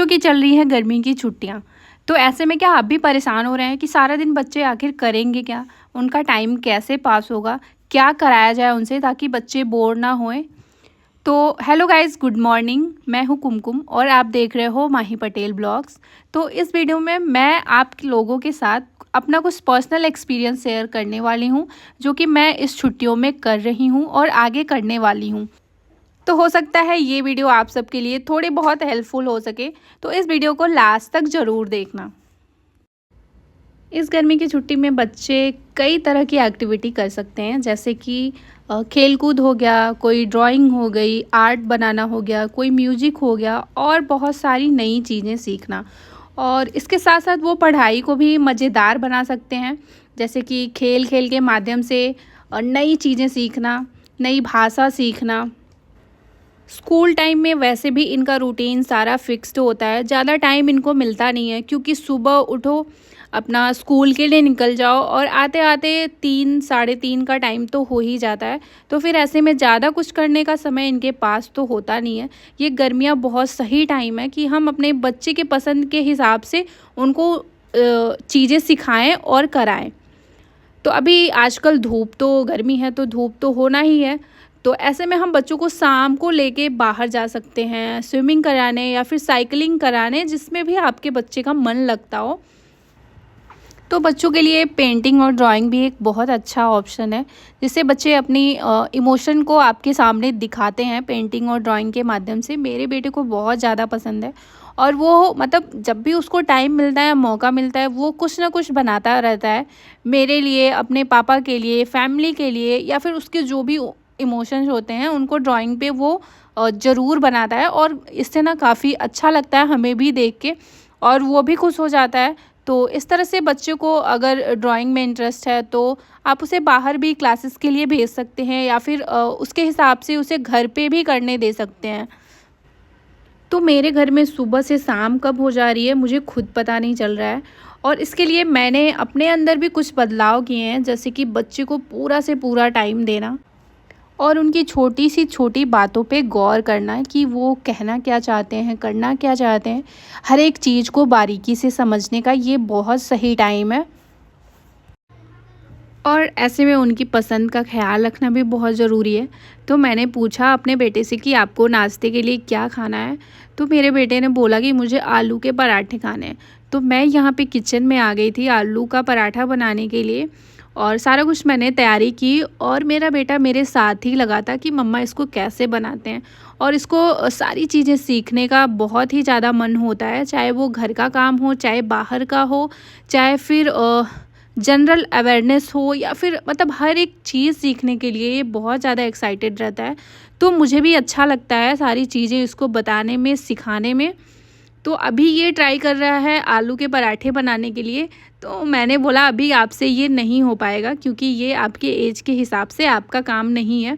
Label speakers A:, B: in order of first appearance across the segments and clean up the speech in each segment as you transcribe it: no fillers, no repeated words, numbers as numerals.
A: की चल रही है गर्मी की छुट्टियां। तो ऐसे में क्या आप भी परेशान हो रहे हैं कि सारा दिन बच्चे आखिर करेंगे क्या, उनका टाइम कैसे पास होगा, क्या कराया जाए उनसे ताकि बच्चे बोर ना होएं। तो हेलो गाइस, गुड मॉर्निंग। मैं हूं कुमकुम और आप देख रहे हो माही पटेल ब्लॉग्स। तो इस वीडियो में मैं आप लोगों के साथ अपना कुछ पर्सनल एक्सपीरियंस शेयर करने वाली हूं, जो कि मैं इस छुट्टियों में कर रही हूं और आगे करने वाली हूं। तो हो सकता है ये वीडियो आप सबके लिए थोड़ी बहुत हेल्पफुल हो सके, तो इस वीडियो को लास्ट तक ज़रूर देखना। इस गर्मी की छुट्टी में बच्चे कई तरह की एक्टिविटी कर सकते हैं, जैसे कि खेल कूद हो गया, कोई ड्राइंग हो गई, आर्ट बनाना हो गया, कोई म्यूजिक हो गया और बहुत सारी नई चीज़ें सीखना। और इसके साथ साथ वो पढ़ाई को भी मज़ेदार बना सकते हैं, जैसे कि खेल खेल के माध्यम से नई चीज़ें सीखना, नई भाषा सीखना। स्कूल टाइम में वैसे भी इनका रूटीन सारा फिक्स्ड होता है, ज़्यादा टाइम इनको मिलता नहीं है, क्योंकि सुबह उठो, अपना स्कूल के लिए निकल जाओ और आते आते 3 साढ़े 3 का टाइम तो हो ही जाता है। तो फिर ऐसे में ज़्यादा कुछ करने का समय इनके पास तो होता नहीं है। ये गर्मियाँ बहुत सही टाइम है कि हम अपने बच्चे के पसंद के हिसाब से उनको चीज़ें सिखाएं और कराएं। तो अभी आजकल धूप, तो गर्मी है तो धूप तो होना ही है। तो ऐसे में हम बच्चों को शाम को लेके बाहर जा सकते हैं, स्विमिंग कराने या फिर साइकिलिंग कराने, जिसमें भी आपके बच्चे का मन लगता हो। तो बच्चों के लिए पेंटिंग और ड्राइंग भी एक बहुत अच्छा ऑप्शन है, जिससे बच्चे अपनी इमोशन को आपके सामने दिखाते हैं पेंटिंग और ड्राइंग के माध्यम से। मेरे बेटे को बहुत ज़्यादा पसंद है और वो मतलब जब भी उसको टाइम मिलता है, मौका मिलता है, वो कुछ ना कुछ बनाता रहता है मेरे लिए, अपने पापा के लिए, फैमिली के लिए, या फिर उसके जो भी इमोशंस होते हैं उनको ड्राइंग पे वो ज़रूर बनाता है। और इससे ना काफ़ी अच्छा लगता है हमें भी देख के, और वो भी खुश हो जाता है। तो इस तरह से बच्चे को अगर ड्राइंग में इंटरेस्ट है तो आप उसे बाहर भी क्लासेस के लिए भेज सकते हैं, या फिर उसके हिसाब से उसे घर पे भी करने दे सकते हैं। तो मेरे घर में सुबह से शाम कब हो जा रही है मुझे खुद पता नहीं चल रहा है, और इसके लिए मैंने अपने अंदर भी कुछ बदलाव किए हैं, जैसे कि बच्चे को पूरा से पूरा टाइम देना और उनकी छोटी सी छोटी बातों पे गौर करना है कि वो कहना क्या चाहते हैं, करना क्या चाहते हैं। हर एक चीज़ को बारीकी से समझने का ये बहुत सही टाइम है। और ऐसे में उनकी पसंद का ख्याल रखना भी बहुत ज़रूरी है। तो मैंने पूछा अपने बेटे से कि आपको नाश्ते के लिए क्या खाना है, तो मेरे बेटे ने बोला कि मुझे आलू के पराठे खाने हैं। तो मैं यहाँ पे किचन में आ गई थी आलू का पराठा बनाने के लिए, और सारा कुछ मैंने तैयारी की, और मेरा बेटा मेरे साथ ही लगा था कि मम्मा इसको कैसे बनाते हैं। और इसको सारी चीज़ें सीखने का बहुत ही ज़्यादा मन होता है, चाहे वो घर का काम हो, चाहे बाहर का हो, चाहे फिर जनरल अवेयरनेस हो, या फिर मतलब हर एक चीज़ सीखने के लिए ये बहुत ज़्यादा एक्साइटेड रहता है। तो मुझे भी अच्छा लगता है सारी चीज़ें इसको बताने में, सिखाने में। तो अभी ये ट्राई कर रहा है आलू के पराठे बनाने के लिए। तो मैंने बोला अभी आपसे ये नहीं हो पाएगा, क्योंकि ये आपके एज के हिसाब से आपका काम नहीं है।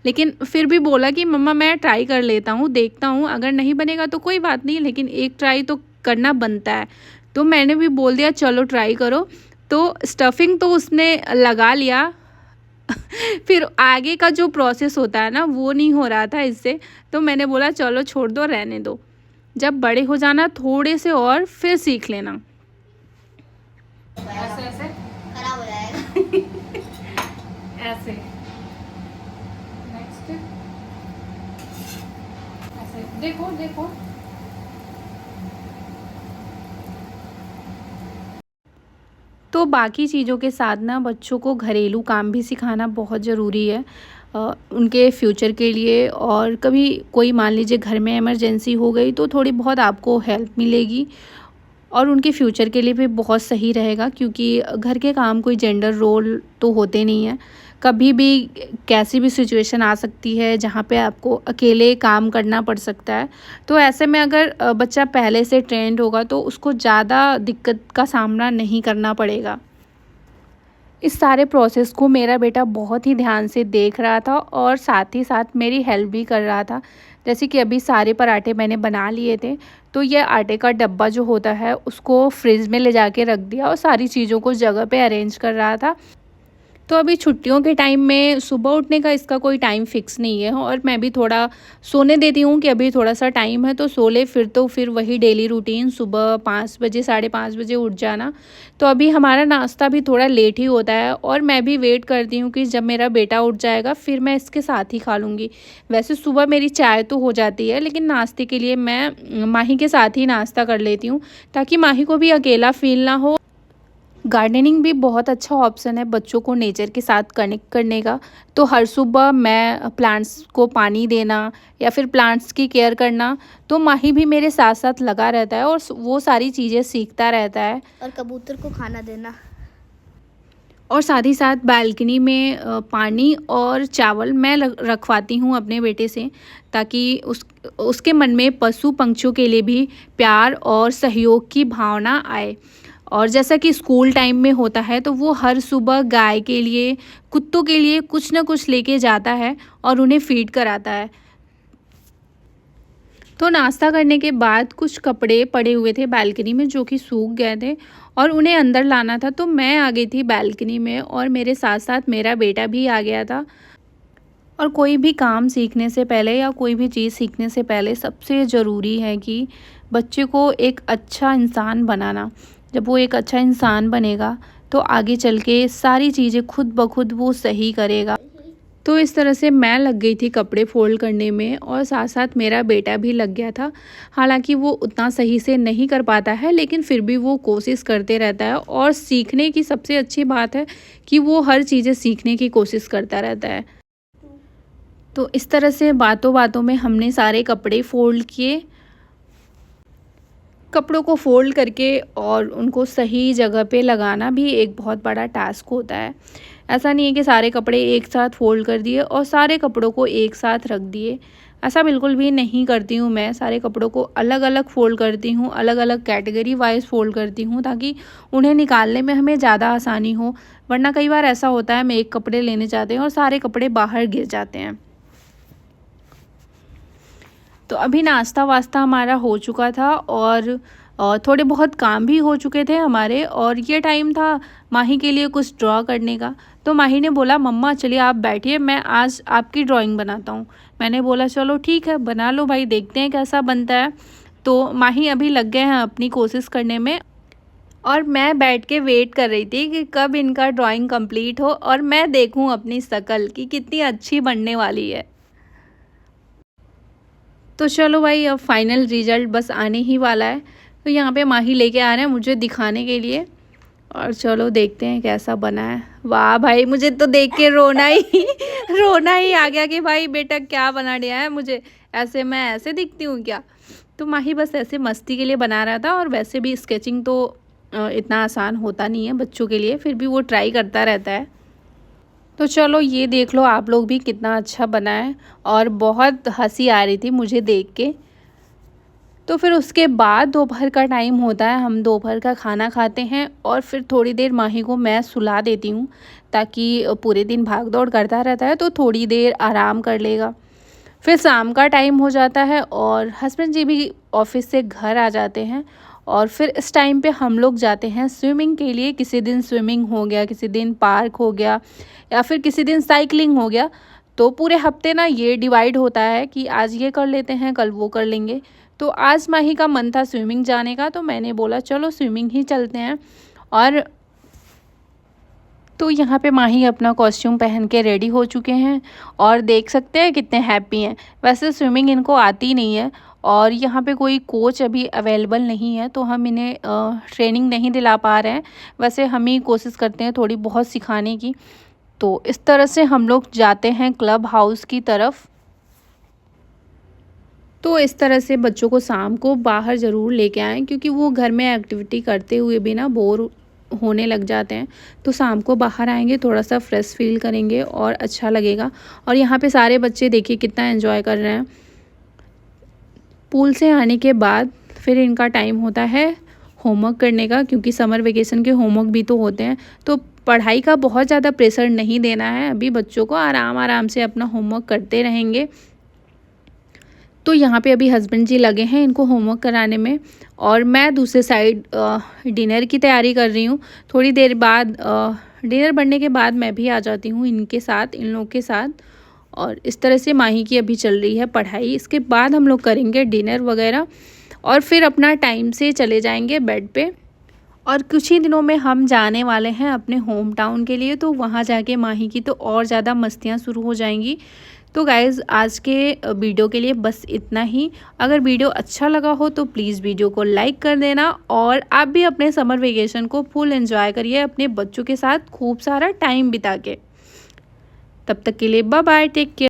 A: लेकिन फिर भी बोला कि मम्मा मैं ट्राई कर लेता हूँ, देखता हूँ, अगर नहीं बनेगा तो कोई बात नहीं, लेकिन एक ट्राई तो करना बनता है। तो मैंने भी बोल दिया चलो ट्राई करो। तो स्टफिंग तो उसने लगा लिया फिर आगे का जो प्रोसेस होता है ना, वो नहीं हो रहा था इससे। तो मैंने बोला चलो छोड़ दो, रहने दो, जब बड़े हो जाना थोड़े से और फिर सीख लेना। ऐसे ऐसे खराब हो जाएगा ऐसे नेक्स्ट, ऐसे देखो देखो। तो बाकी चीज़ों के साथ ना बच्चों को घरेलू काम भी सिखाना बहुत ज़रूरी है उनके फ्यूचर के लिए। और कभी कोई मान लीजिए घर में इमरजेंसी हो गई तो थोड़ी बहुत आपको हेल्प मिलेगी, और उनके फ्यूचर के लिए भी बहुत सही रहेगा, क्योंकि घर के काम कोई जेंडर रोल तो होते नहीं हैं। कभी भी कैसी भी सिचुएशन आ सकती है जहाँ पे आपको अकेले काम करना पड़ सकता है। तो ऐसे में अगर बच्चा पहले से ट्रेंड होगा तो उसको ज़्यादा दिक्कत का सामना नहीं करना पड़ेगा। इस सारे प्रोसेस को मेरा बेटा बहुत ही ध्यान से देख रहा था और साथ ही साथ मेरी हेल्प भी कर रहा था। जैसे कि अभी सारे पराठे मैंने बना लिए थे, तो ये आटे का डब्बा जो होता है उसको फ्रिज में ले जाके रख दिया और सारी चीज़ों को जगह पे अरेंज कर रहा था। तो अभी छुट्टियों के टाइम में सुबह उठने का इसका कोई टाइम फ़िक्स नहीं है और मैं भी थोड़ा सोने देती हूँ कि अभी थोड़ा-सा टाइम है तो सो ले, फिर तो फिर वही डेली रूटीन सुबह 5 बजे, साढ़े 5 बजे उठ जाना। तो अभी हमारा नाश्ता भी थोड़ा लेट ही होता है और मैं भी वेट करती हूँ कि जब मेरा बेटा उठ जाएगा फिर मैं इसके साथ ही खा लूँगी। वैसे सुबह मेरी चाय तो हो जाती है, लेकिन नाश्ते के लिए मैं माही के साथ ही नाश्ता कर लेती हूँ, ताकि माही को भी अकेला फ़ील ना हो। गार्डनिंग भी बहुत अच्छा ऑप्शन है बच्चों को नेचर के साथ कनेक्ट करने का। तो हर सुबह मैं प्लांट्स को पानी देना या फिर प्लांट्स की केयर करना, तो माही भी मेरे साथ साथ लगा रहता है और वो सारी चीज़ें सीखता रहता है।
B: और कबूतर को खाना देना।
A: और साथ ही साथ बालकनी में पानी और चावल मैं रखवाती हूँ अपने बेटे से, ताकि उसके मन में पशु पंछियों के लिए भी प्यार और सहयोग की भावना आए। और जैसा कि स्कूल टाइम में होता है तो वो हर सुबह गाय के लिए, कुत्तों के लिए कुछ ना कुछ लेके जाता है और उन्हें फीड कराता है। तो नाश्ता करने के बाद कुछ कपड़े पड़े हुए थे बालकनी में जो कि सूख गए थे और उन्हें अंदर लाना था, तो मैं आ गई थी बालकनी में और मेरे साथ साथ मेरा बेटा भी आ गया था। और कोई भी काम सीखने से पहले या कोई भी चीज़ सीखने से पहले सबसे ज़रूरी है कि बच्चे को एक अच्छा इंसान बनाना। जब वो एक अच्छा इंसान बनेगा तो आगे चल के सारी चीज़ें खुद ब खुद वो सही करेगा। तो इस तरह से मैं लग गई थी कपड़े फोल्ड करने में और साथ साथ मेरा बेटा भी लग गया था। हालांकि वो उतना सही से नहीं कर पाता है, लेकिन फिर भी वो कोशिश करते रहता है और सीखने की सबसे अच्छी बात है कि वो हर चीज़ें सीखने की कोशिश करता रहता है। तो इस तरह से बातों बातों में हमने सारे कपड़े फोल्ड किए। कपड़ों को फोल्ड करके और उनको सही जगह पे लगाना भी एक बहुत बड़ा टास्क होता है। ऐसा नहीं है कि सारे कपड़े एक साथ फोल्ड कर दिए और सारे कपड़ों को एक साथ रख दिए। ऐसा बिल्कुल भी नहीं करती हूँ मैं। सारे कपड़ों को अलग अलग फ़ोल्ड करती हूँ, अलग अलग कैटेगरी वाइज फ़ोल्ड करती हूँ, ताकि उन्हें निकालने में हमें ज़्यादा आसानी हो। वरना कई बार ऐसा होता है हम एक कपड़े लेने जाते हैं और सारे कपड़े बाहर गिर जाते हैं। तो अभी नाश्ता वास्ता हमारा हो चुका था और थोड़े बहुत काम भी हो चुके थे हमारे, और ये टाइम था माही के लिए कुछ ड्रॉ करने का। तो माही ने बोला मम्मा चलिए आप बैठिए, मैं आज आपकी ड्राइंग बनाता हूँ। मैंने बोला चलो ठीक है बना लो भाई, देखते हैं कैसा बनता है। तो माही अभी लग गए हैं अपनी कोशिश करने में और मैं बैठ के वेट कर रही थी कि कब इनका ड्राइंग कंप्लीट हो और मैं देखूँ अपनी शक्ल कि कितनी अच्छी बनने वाली है। तो चलो भाई अब फाइनल रिजल्ट बस आने ही वाला है। तो यहाँ पे माही लेके आ रहे हैं मुझे दिखाने के लिए, और चलो देखते हैं कैसा बना है। वाह भाई, मुझे तो देख के रोना ही आ गया कि भाई बेटा क्या बना दिया है मुझे, ऐसे मैं ऐसे दिखती हूँ क्या। तो माही बस ऐसे मस्ती के लिए बना रहा था, और वैसे भी स्केचिंग तो इतना आसान होता नहीं है बच्चों के लिए, फिर भी वो ट्राई करता रहता है। तो चलो ये देख लो आप लोग भी कितना अच्छा बना है, और बहुत हंसी आ रही थी मुझे देख के। तो फिर उसके बाद दोपहर का टाइम होता है, हम दोपहर का खाना खाते हैं और फिर थोड़ी देर माही को मैं सुला देती हूँ, ताकि पूरे दिन भाग दौड़ करता रहता है तो थोड़ी देर आराम कर लेगा। फिर शाम का टाइम हो जाता है और हस्बैंड जी भी ऑफिस से घर आ जाते हैं, और फिर इस टाइम पे हम लोग जाते हैं स्विमिंग के लिए। किसी दिन स्विमिंग हो गया, किसी दिन पार्क हो गया, या फिर किसी दिन साइकिलिंग हो गया। तो पूरे हफ्ते ना ये डिवाइड होता है कि आज ये कर लेते हैं, कल वो कर लेंगे। तो आज माही का मन था स्विमिंग जाने का, तो मैंने बोला चलो स्विमिंग ही चलते हैं। और तो यहाँ पे माही अपना कॉस्ट्यूम पहन के रेडी हो चुके हैं और देख सकते हैं कितने हैप्पी हैं। वैसे स्विमिंग इनको आती नहीं है और यहाँ पे कोई कोच अभी अवेलेबल नहीं है, तो हम इन्हें ट्रेनिंग नहीं दिला पा रहे हैं। वैसे हम ही कोशिश करते हैं थोड़ी बहुत सिखाने की। तो इस तरह से हम लोग जाते हैं क्लब हाउस की तरफ। तो इस तरह से बच्चों को शाम को बाहर ज़रूर लेके आएँ, क्योंकि वो घर में एक्टिविटी करते हुए भी ना बोर होने लग जाते हैं। तो शाम को बाहर आएंगे, थोड़ा सा फ्रेश फील करेंगे और अच्छा लगेगा। और यहाँ पे सारे बच्चे देखिए कितना एंजॉय कर रहे हैं। पूल से आने के बाद फिर इनका टाइम होता है होमवर्क करने का, क्योंकि समर वेकेशन के होमवर्क भी तो होते हैं। तो पढ़ाई का बहुत ज़्यादा प्रेशर नहीं देना है अभी बच्चों को, आराम आराम से अपना होमवर्क करते रहेंगे। तो यहाँ पे अभी हस्बैंड जी लगे हैं इनको होमवर्क कराने में, और मैं दूसरे साइड डिनर की तैयारी कर रही हूँ। थोड़ी देर बाद डिनर बनने के बाद मैं भी आ जाती हूँ इनके साथ, इन लोगों के साथ। और इस तरह से माही की अभी चल रही है पढ़ाई। इसके बाद हम लोग करेंगे डिनर वगैरह और फिर अपना टाइम से चले जाएंगे बेड पे। और कुछ ही दिनों में हम जाने वाले हैं अपने होम टाउन के लिए, तो वहाँ जाके माही की तो और ज़्यादा मस्तियाँ शुरू हो जाएंगी। तो गाइज़ आज के वीडियो के लिए बस इतना ही। अगर वीडियो अच्छा लगा हो तो प्लीज़ वीडियो को लाइक कर देना, और आप भी अपने समर वेकेशन को फुल एंजॉय करिए अपने बच्चों के साथ खूब सारा टाइम बिता के। तब तक के लिए बाय बाय, टेक केयर।